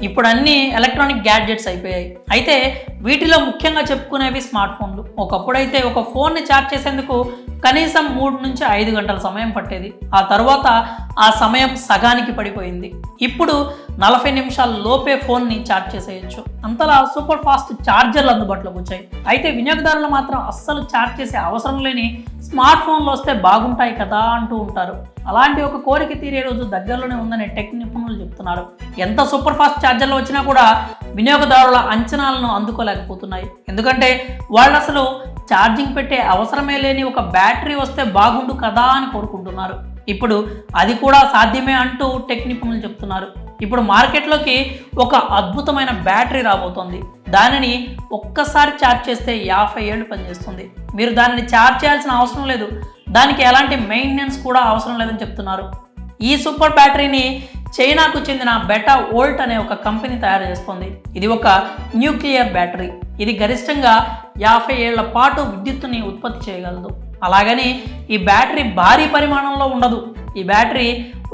ఇప్పుడు అన్ని electronic gadgets అయిపోయాయి. అయితే వీటిలో ముఖ్యంగా చెప్పుకునేవి స్మార్ట్ ఫోన్లు. ఒకప్పుడైతే ఒక ఫోన్ని ఛార్జ్ చేసేందుకు కనీసం 3 నుంచి 5 గంటల సమయం పట్టేది. ఆ తర్వాత ఆ సమయం సగానికి పడిపోయింది. ఇప్పుడు 40 నిమిషాల లోపే ఫోన్ని ఛార్జ్ చేసేయచ్చు. అంతలా సూపర్ ఫాస్ట్ ఛార్జర్లు అందుబాటులోకి వచ్చాయి. అయితే వినియోగదారులు మాత్రం అస్సలు ఛార్జ్ చేసే అవసరం లేని స్మార్ట్ ఫోన్లు వస్తే బాగుంటాయి కదా అంటూ ఉంటారు. అలాంటి ఒక కోరిక తీరే రోజు దగ్గరలోనే ఉందని టెక్ నిపుణులు చెప్తున్నారు. ఎంత సూపర్ ఫాస్ట్ ఛార్జర్లు వచ్చినా కూడా వినియోగదారుల అంచనాలను అందుకోలేకపోతున్నాయి. ఎందుకంటే వాళ్ళు అసలు ఛార్జింగ్ పెట్టే అవసరమే లేని ఒక బ్యాటరీ వస్తే బాగుండు కదా అని కోరుకుంటున్నారు. ఇప్పుడు అది కూడా సాధ్యమే అంటూ టెక్ నిపుణులు చెప్తున్నారు. ఇప్పుడు మార్కెట్లోకి ఒక అద్భుతమైన బ్యాటరీ రాబోతోంది. దానిని ఒక్కసారి ఛార్జ్ చేస్తే 50 ఏళ్ళు పనిచేస్తుంది. మీరు దానిని ఛార్జ్ చేయాల్సిన అవసరం లేదు. దానికి ఎలాంటి మెయింటెనెన్స్ కూడా అవసరం లేదని చెప్తున్నారు. ఈ సూపర్ బ్యాటరీని చైనాకు చెందిన బెటా వోల్ట్ అనే ఒక కంపెనీ తయారు చేస్తుంది. ఇది ఒక న్యూక్లియర్ బ్యాటరీ. ఇది గరిష్టంగా 50 ఏళ్ల పాటు విద్యుత్తుని ఉత్పత్తి చేయగలదు. అలాగని ఈ బ్యాటరీ భారీ పరిమాణంలో ఉండదు. ఈ బ్యాటరీ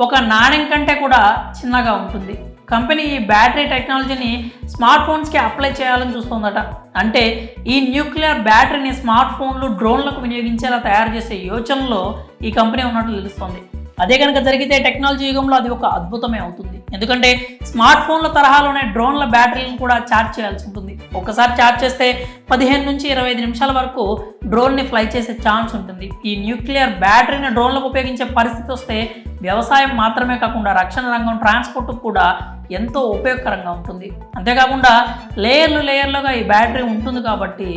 ఒక నాణెం కంటే కూడా చిన్నగా ఉంటుంది. కంపెనీ ఈ బ్యాటరీ టెక్నాలజీని స్మార్ట్ ఫోన్స్కి అప్లై చేయాలని చూస్తుందట. అంటే ఈ న్యూక్లియర్ బ్యాటరీని స్మార్ట్ ఫోన్లు, డ్రోన్లకు వినియోగించేలా తయారు చేసే యోచనలో ఈ కంపెనీ ఉన్నట్లు తెలుస్తోంది. అదే కనుక జరిగితే టెక్నాలజీ యుగంలో అది ఒక అద్భుతమే అవుతుంది. ఎందుకంటే స్మార్ట్ ఫోన్ల తరహాలోనే డ్రోన్ల బ్యాటరీలను కూడా ఛార్జ్ చేయాల్సి ఉంటుంది. ఒకసారి ఛార్జ్ చేస్తే 15 నుంచి 25 నిమిషాల వరకు డ్రోన్ని ఫ్లై చేసే ఛాన్స్ ఉంటుంది. ఈ న్యూక్లియర్ బ్యాటరీని డ్రోన్లకు ఉపయోగించే పరిస్థితి వస్తే వ్యవసాయం మాత్రమే కాకుండా రక్షణ రంగం, ట్రాన్స్పోర్ట్ కూడా ఎంతో ఉపయోగకరంగా ఉంటుంది. అంతేకాకుండా లేయర్లుగా ఈ బ్యాటరీ ఉంటుంది కాబట్టి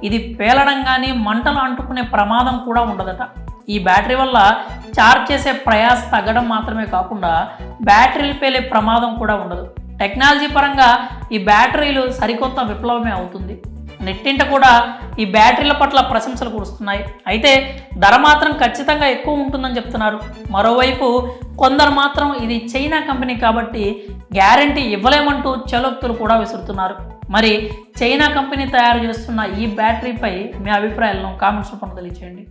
ఇది పేలడం కానీ మంటలు అంటుకునే ప్రమాదం కూడా ఉండదట. ఈ బ్యాటరీ వల్ల ఛార్జ్ చేసే ప్రయాస తగ్గడం మాత్రమే కాకుండా బ్యాటరీలు పేలే ప్రమాదం కూడా ఉండదు. టెక్నాలజీ పరంగా ఈ బ్యాటరీలు సరికొత్త విప్లవమే అవుతుంది. నెట్టింట కూడా ఈ బ్యాటరీల పట్ల ప్రశంసలు కురుస్తున్నాయి. అయితే ధర మాత్రం ఖచ్చితంగా ఎక్కువ ఉంటుందని చెప్తున్నారు. మరోవైపు కొందరు మాత్రం ఇది చైనా కంపెనీ కాబట్టి గ్యారంటీ ఇవ్వలేమంటూ చలోక్తులు కూడా విసురుతున్నారు. మరి చైనా కంపెనీ తయారు చేస్తున్న ఈ బ్యాటరీపై మీ అభిప్రాయాలను కామెంట్స్ రూపంలో తెలియజేయండి.